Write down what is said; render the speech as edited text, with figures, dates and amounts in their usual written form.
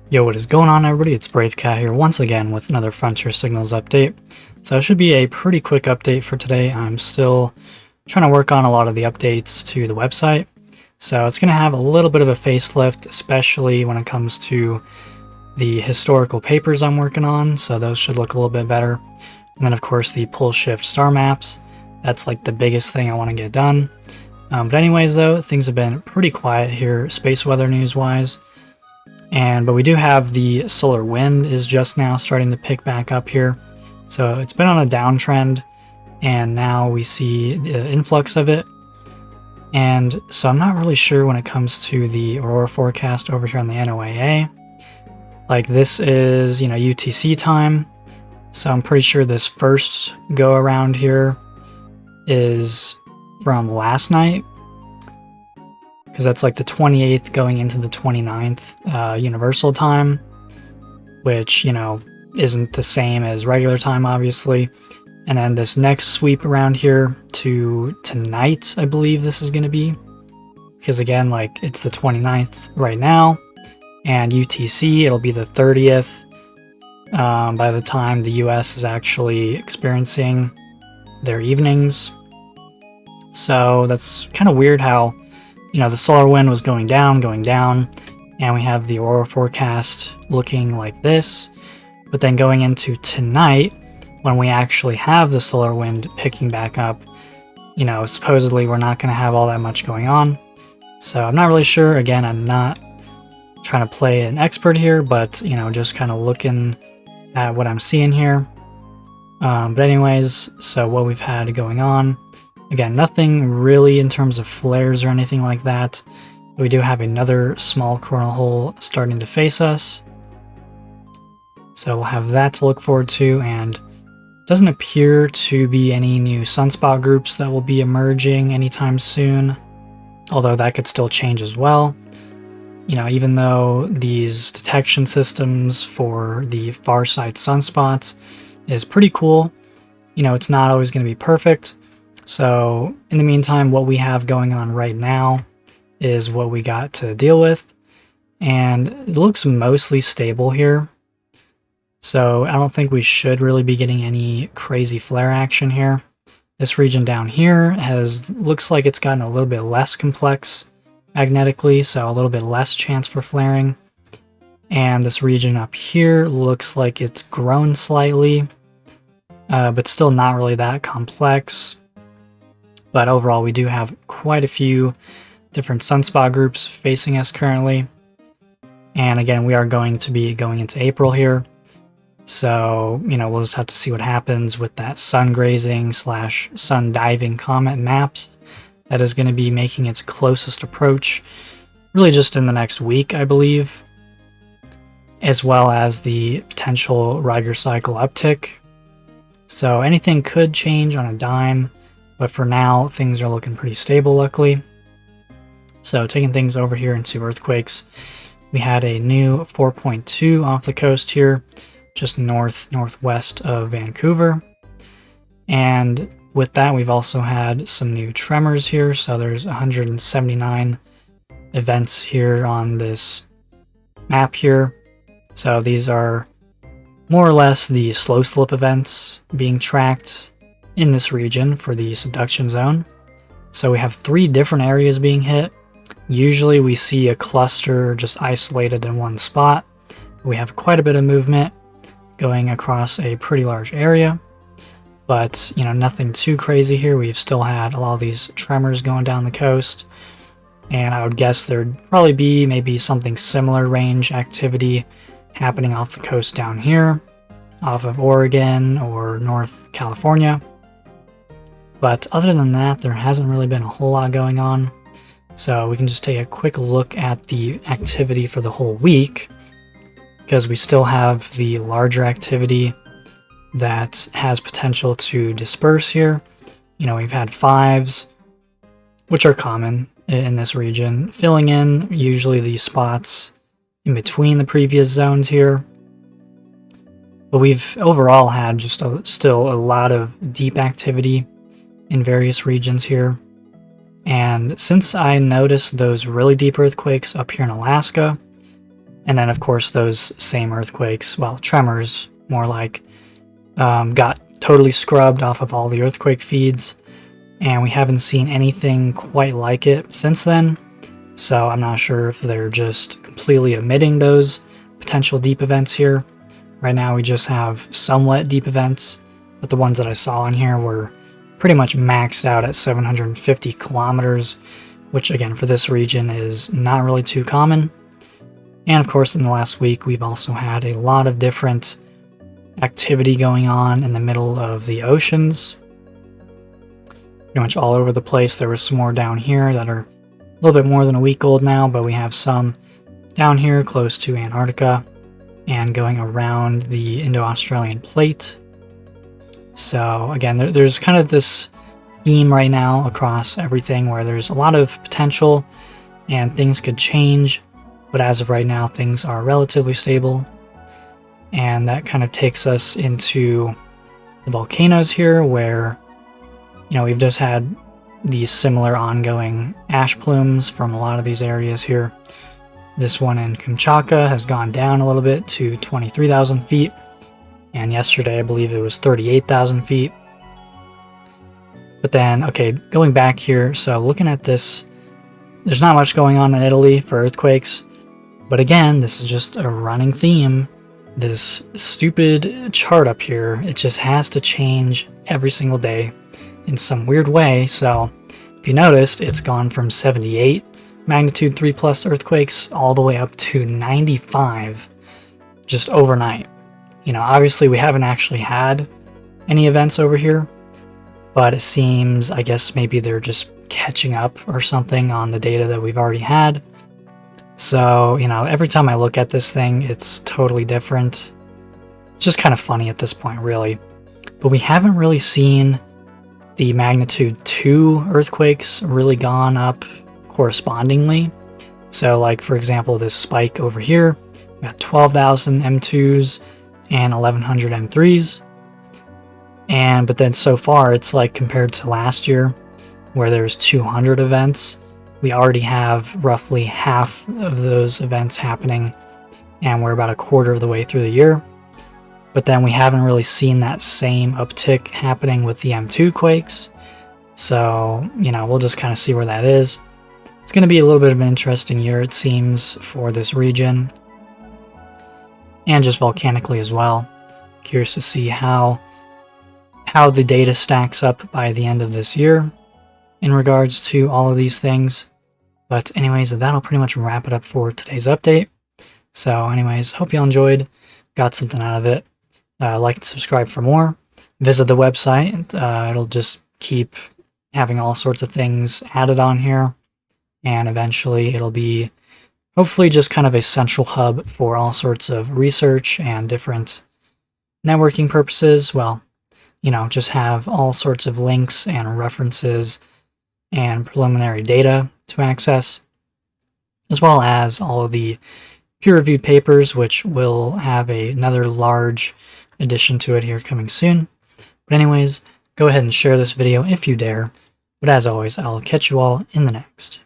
Yo, what is going on, everybody? It's Brave Cat here once again with another Frontier Signals update. So it should be a pretty quick update for today. I'm still trying to work on a lot of the updates to the website. So it's going to have a little bit of a facelift, especially when it comes to the historical papers I'm working on. So those should look a little bit better. And then of course the pull shift star maps. That's like the biggest thing I want to get done. But anyways though, things have been pretty quiet here Spaceweathernews wise. But we do have the solar wind is just now starting to pick back up here. So it's been on a downtrend, and now we see the influx of it. And so I'm not really sure when it comes to the aurora forecast over here on the NOAA. Like this is, UTC time. So I'm pretty sure this first go around here is from last night, because that's like the 28th going into the 29th universal time, which, isn't the same as regular time, obviously. And then this next sweep around here to tonight, I believe this is going to be, because again, like it's the 29th right now, and UTC, it'll be the 30th by the time the US is actually experiencing their evenings. So that's kind of weird how the solar wind was going down, and we have the aurora forecast looking like this. But then going into tonight, when we actually have the solar wind picking back up, supposedly we're not going to have all that much going on. So I'm not really sure. Again, I'm not trying to play an expert here, but, just kind of looking at what I'm seeing here. But anyways, so what we've had going on, again, nothing really in terms of flares or anything like that. We do have another small coronal hole starting to face us. So we'll have that to look forward to, and doesn't appear to be any new sunspot groups that will be emerging anytime soon, although that could still change as well. Even though these detection systems for the far side sunspots is pretty cool, it's not always going to be perfect. So in the meantime, what we have going on right now is what we got to deal with, and it looks mostly stable here. So I don't think we should really be getting any crazy flare action here. This region down here looks like it's gotten a little bit less complex magnetically, so a little bit less chance for flaring. And this region up here looks like it's grown slightly, but still not really that complex. But overall, we do have quite a few different sunspot groups facing us currently. And again, we are going to be going into April here. So, we'll just have to see what happens with that sun grazing / sun diving comet maps. That is going to be making its closest approach really just in the next week, I believe. As well as the potential Riger cycle uptick. So anything could change on a dime. But for now, things are looking pretty stable, luckily. So taking things over here into earthquakes, we had a new 4.2 off the coast here, just northwest of Vancouver. And with that, we've also had some new tremors here. So there's 179 events here on this map here. So these are more or less the slow slip events being tracked in this region for the subduction zone. So we have 3 different areas being hit. Usually we see a cluster just isolated in one spot. We have quite a bit of movement going across a pretty large area, but nothing too crazy here. We've still had a lot of these tremors going down the coast, and I would guess there'd probably be maybe something similar range activity happening off the coast down here, off of Oregon or North California. But other than that, there hasn't really been a whole lot going on. So we can just take a quick look at the activity for the whole week, because we still have the larger activity that has potential to disperse here. We've had 5s, which are common in this region, filling in usually the spots in between the previous zones here. But we've overall had just still a lot of deep activity in various regions here. And since I noticed those really deep earthquakes up here in Alaska, And then, of course, those same earthquakes, well, tremors, more like, got totally scrubbed off of all the earthquake feeds, and we haven't seen anything quite like it since then. So I'm not sure if they're just completely omitting those potential deep events here. Right now we just have somewhat deep events, but the ones that I saw in here were pretty much maxed out at 750 kilometers, which again for this region is not really too common. And of course in the last week we've also had a lot of different activity going on in the middle of the oceans. Pretty much all over the place. There was some more down here that are a little bit more than a week old now, but we have some down here close to Antarctica and going around the Indo-Australian plate. So again, there's kind of this theme right now across everything where there's a lot of potential and things could change, but as of right now things are relatively stable. And that kind of takes us into the volcanoes here, where we've just had these similar ongoing ash plumes from a lot of these areas here. This one in Kamchatka has gone down a little bit to 23,000 feet, and yesterday I believe it was 38,000 feet. But then, okay, going back here, so looking at this, there's not much going on in Italy for earthquakes, but again, this is just a running theme. This stupid chart up here, it just has to change every single day in some weird way. So if you noticed, it's gone from 78 magnitude 3 plus earthquakes all the way up to 95 just overnight. Obviously we haven't actually had any events over here, but it seems, I guess maybe they're just catching up or something on the data that we've already had. So, every time I look at this thing, it's totally different. It's just kind of funny at this point, really. But we haven't really seen the magnitude 2 earthquakes really gone up correspondingly. So, like, for example, this spike over here, we got 12,000 M2s and 1,100 M3s. But then so far, it's like compared to last year, where there's 200 events, we already have roughly half of those events happening, and we're about a quarter of the way through the year. But then we haven't really seen that same uptick happening with the M2 quakes. So, we'll just kind of see where that is. It's going to be a little bit of an interesting year, it seems, for this region, and just volcanically as well. Curious to see how the data stacks up by the end of this year in regards to all of these things. But anyways, that'll pretty much wrap it up for today's update. So anyways, hope you all enjoyed, got something out of it. Like and subscribe for more. Visit the website. It'll just keep having all sorts of things added on here. And eventually it'll be hopefully just kind of a central hub for all sorts of research and different networking purposes. Well, just have all sorts of links and references and preliminary data to access, as well as all of the peer-reviewed papers, which will have another large addition to it here coming soon. But anyways, go ahead and share this video if you dare. But as always, I'll catch you all in the next.